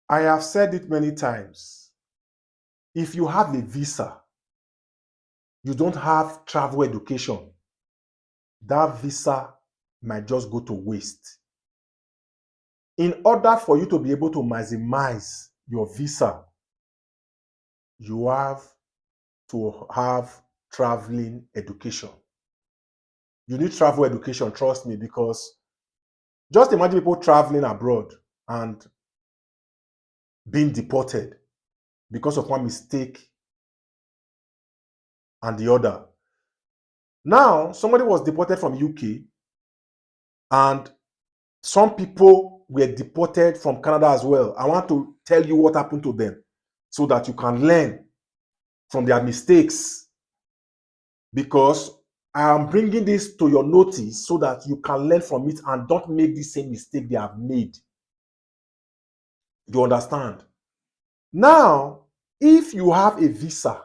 I have said it many times. If you have a visa, you don't have travel education, that visa might just go to waste. In order for you to be able to maximize your visa, you have to have traveling education. You need travel education, trust me, because just imagine people traveling abroad and being deported because of one mistake and the other. Now, somebody was deported from UK and some people were deported from Canada as well. I want to tell you what happened to them so that you can learn from their mistakes, because I am bringing this to your notice so that you can learn from it and don't make the same mistake they have made. You understand? Now, if you have a visa,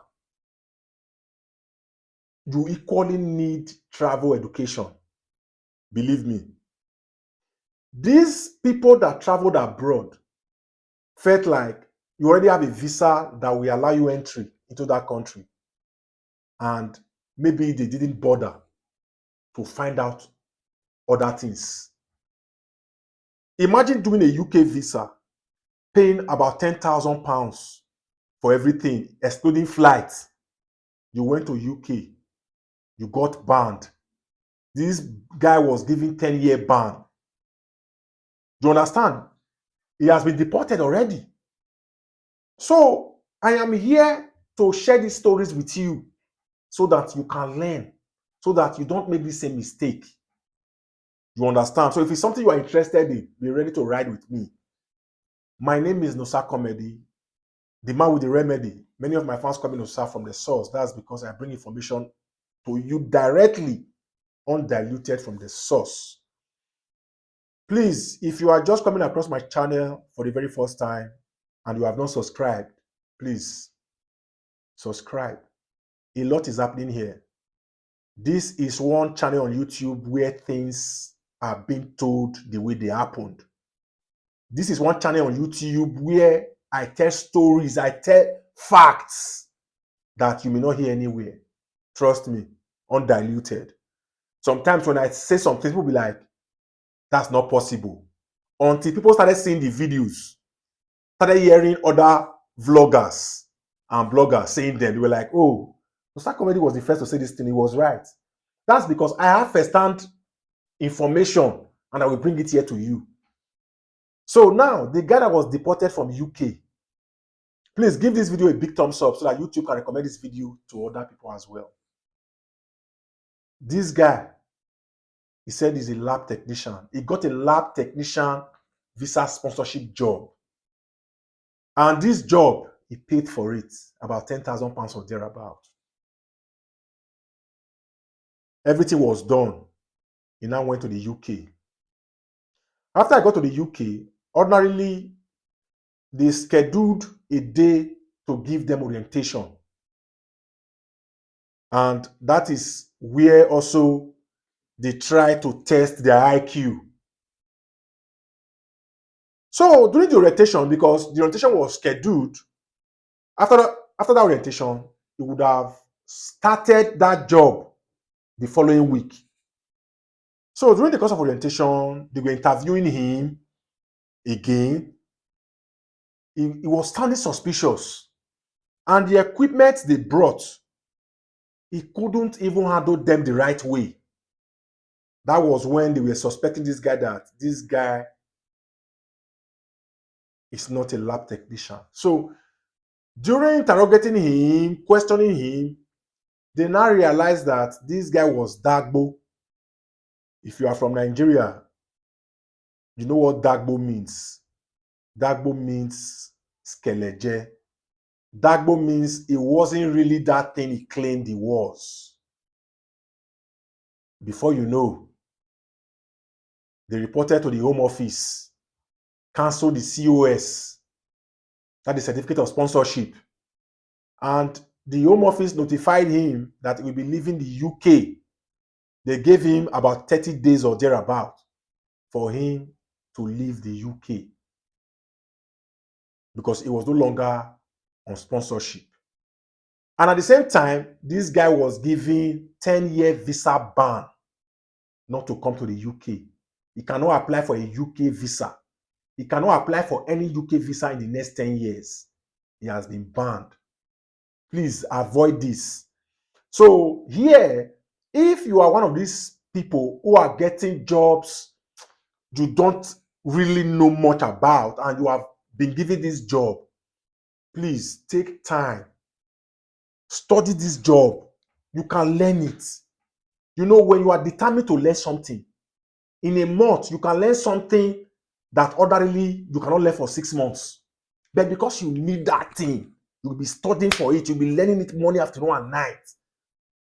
you equally need travel education. Believe me. These people that traveled abroad felt like you already have a visa that will allow you entry into that country. And maybe they didn't bother to find out other things. Imagine doing a UK visa, paying about £10,000 for everything, excluding flights. You went to UK, you got banned. This guy was given 10-year ban. You understand? He has been deported already. So I am here to share these stories with you so that you can learn, so that you don't make the same mistake. You understand? So if it's something you are interested in, be ready to ride with me. My name is Noxacomedy, the man with the remedy. Many of my fans call me Noxa from the source. That's because I bring information to you directly, undiluted from the source. Please, if you are just coming across my channel for the very first time and you have not subscribed, please subscribe. A lot is happening here. This is one channel on YouTube where things are being told the way they happened. This is one channel on YouTube where I tell stories, I tell facts that you may not hear anywhere. Trust me, undiluted. Sometimes when I say something, people be like, that's not possible. Until people started seeing the videos, started hearing other vloggers and bloggers saying them, they were like, oh, Noxacomedy was the first to say this thing, he was right. That's because I have first-hand information and I will bring it here to you. So now, the guy that was deported from UK, please give this video a big thumbs up so that YouTube can recommend this video to other people as well. This guy, he said he's a lab technician. He got a lab technician visa sponsorship job. And this job, he paid for it, about £10,000 or thereabout. Everything was done. He now went to the UK. After I got to the UK, ordinarily, they scheduled a day to give them orientation. And that is where also they try to test their IQ. So during the orientation, because the orientation was scheduled, after that orientation, he would have started that job the following week. So during the course of orientation, they were interviewing him again. He was sounding suspicious. And the equipment they brought, he couldn't even handle them the right way. That was when they were suspecting this guy that this guy is not a lab technician. So during interrogating him, questioning him, they now realized that this guy was Dagbo. If you are from Nigeria, you know what Dagbo means. Dagbo means skeleje. Dagbo means he wasn't really that thing he claimed he was. Before you know, they reported to the Home Office, canceled the COS, that is certificate of sponsorship, and the Home Office notified him that he will be leaving the UK. They gave him about 30 days or thereabout for him to leave the UK. because he was no longer on sponsorship. And at the same time, this guy was given 10-year visa ban not to come to the UK. He cannot apply for a UK visa. He cannot apply for any UK visa in the next 10 years. He has been banned. Please avoid this. So here, if you are one of these people who are getting jobs you don't really know much about and you have been given this job, please take time. Study this job. You can learn it. You know, when you are determined to learn something, in a month, you can learn something that ordinarily you cannot learn for 6 months. But because you need that thing, you'll be studying for it. You'll be learning it morning, afternoon, and night.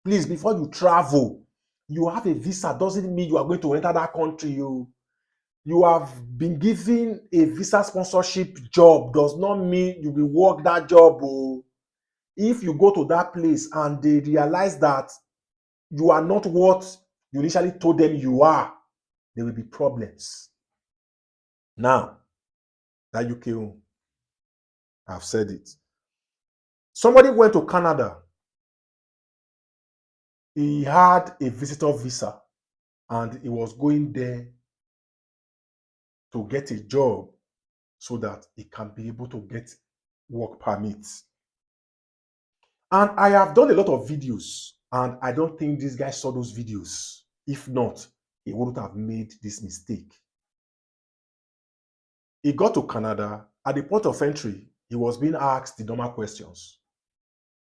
Please, before you travel, you have a visa doesn't mean you are going to enter that country. You have been given a visa sponsorship job does not mean you will work that job. Oh. If you go to that place and they realize that you are not what you initially told them you are, there will be problems. Now, that UK, I've said it. Somebody went to Canada. He had a visitor visa and he was going there to get a job so that he can be able to get work permits. And I have done a lot of videos and I don't think this guy saw those videos. If not, he wouldn't have made this mistake. He got to Canada. At the port of entry, he was being asked the normal questions.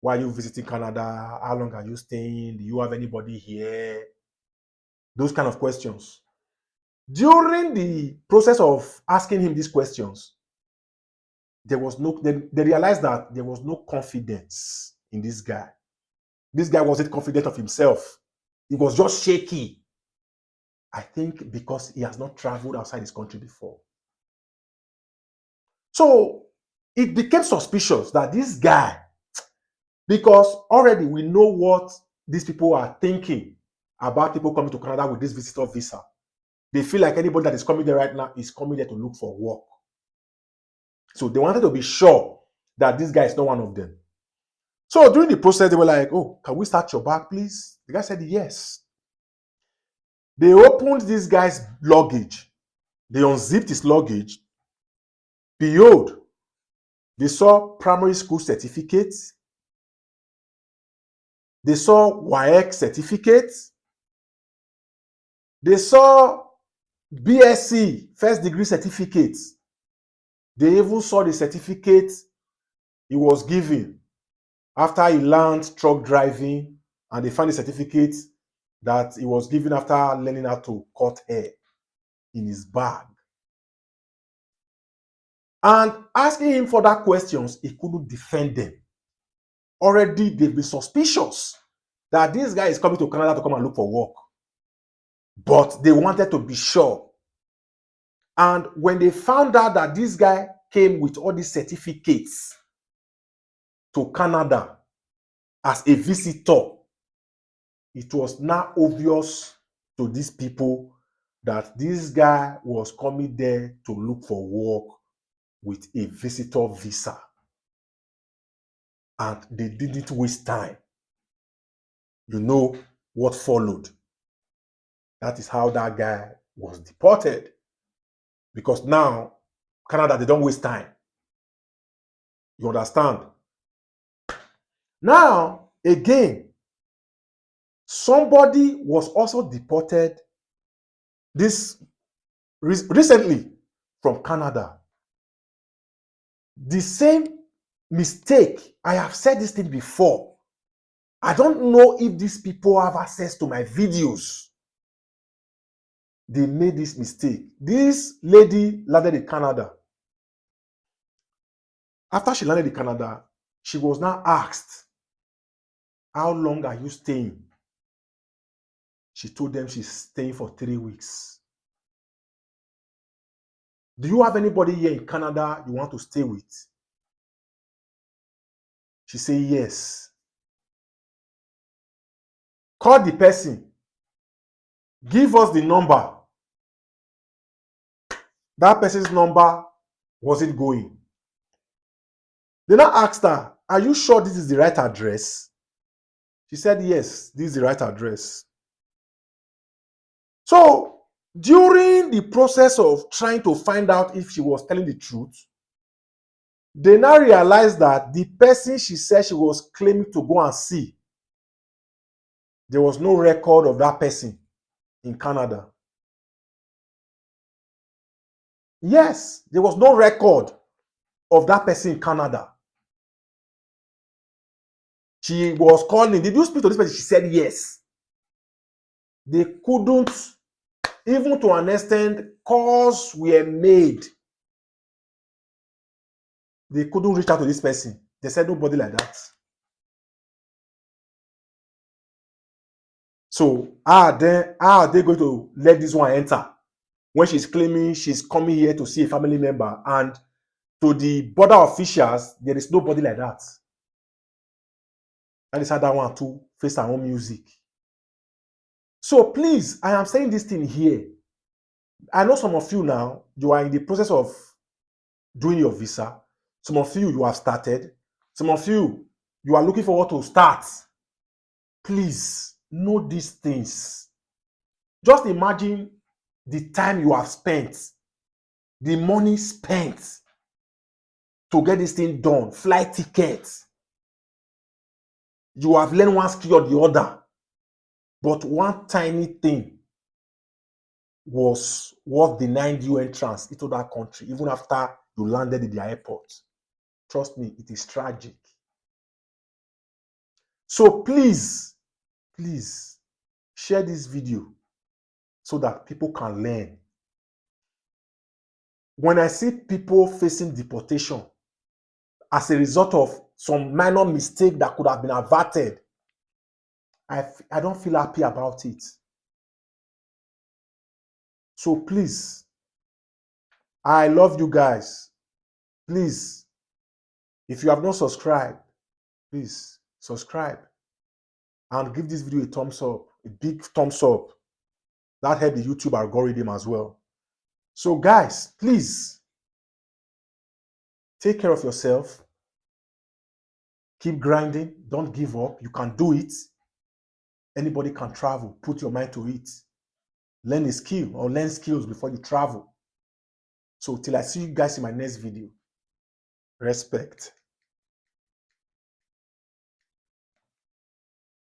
Why are you visiting Canada? How long are you staying? Do you have anybody here? Those kind of questions. During the process of asking him these questions, they realized that there was no confidence in this guy. This guy wasn't confident of himself. He was just shaky. I think because he has not traveled outside his country before. So it became suspicious that this guy, because already we know what these people are thinking about people coming to Canada with this visitor visa. They feel like anybody that is coming there right now is coming there to look for work. So they wanted to be sure that this guy is not one of them. So during the process, they were like, oh, can we start your bag, please? The guy said yes. They opened this guy's luggage. They unzipped his luggage. Behold, they saw primary school certificates. They saw WAEC certificates. They saw BSc, first degree certificates. They even saw the certificate he was given after he learned truck driving, and they found the certificate that he was given after learning how to cut hair in his bag. And asking him further questions, he couldn't defend them. Already they've been suspicious that this guy is coming to Canada to come and look for work. But they wanted to be sure. And when they found out that this guy came with all these certificates to Canada as a visitor, it was now obvious to these people that this guy was coming there to look for work with a visitor visa. And they didn't waste time. You know what followed. That is how that guy was deported. Because now, Canada, they don't waste time. You understand? Now, again, somebody was also deported recently from Canada. The same mistake. I have said this thing before. I don't know if these people have access to my videos. They made this mistake. This lady landed in Canada. After she landed in Canada, she was now asked, how long are you staying? She told them she's staying for 3 weeks. Do you have anybody here in Canada you want to stay with? She said yes. Call the person. Give us the number. That person's number wasn't going. They now asked her, are you sure this is the right address? She said, yes, this is the right address. So during the process of trying to find out if she was telling the truth, they now realized that the person she said she was claiming to go and see, there was no record of that person in Canada. Yes, there was no record of that person in Canada. She was calling, did you speak to this person? She said yes. They couldn't, even to an extent, calls were made. They couldn't reach out to this person. They said nobody like that. So how are they going to let this one enter when she's claiming she's coming here to see a family member, and to the border officials, there is nobody like that? And they said that one to face her own music. So please, I am saying this thing here. I know some of you now, you are in the process of doing your visa. Some of you have started. Some of you are looking forward to start. Please know these things. Just imagine the time you have spent, the money spent to get this thing done, flight tickets. You have learned one skill or the other, but one tiny thing was what denied you entrance into that country, even after you landed in the airport. Trust me, it is tragic. So please, please share this video so that people can learn. When I see people facing deportation as a result of some minor mistake that could have been averted, I don't feel happy about it. So please, I love you guys. Please, if you have not subscribed, please subscribe and give this video a thumbs up, a big thumbs up. That helps the YouTube algorithm as well. So guys, please take care of yourself. Keep grinding. Don't give up. You can do it. Anybody can travel. Put your mind to it. Learn a skill or learn skills before you travel. So till I see you guys in my next video, respect.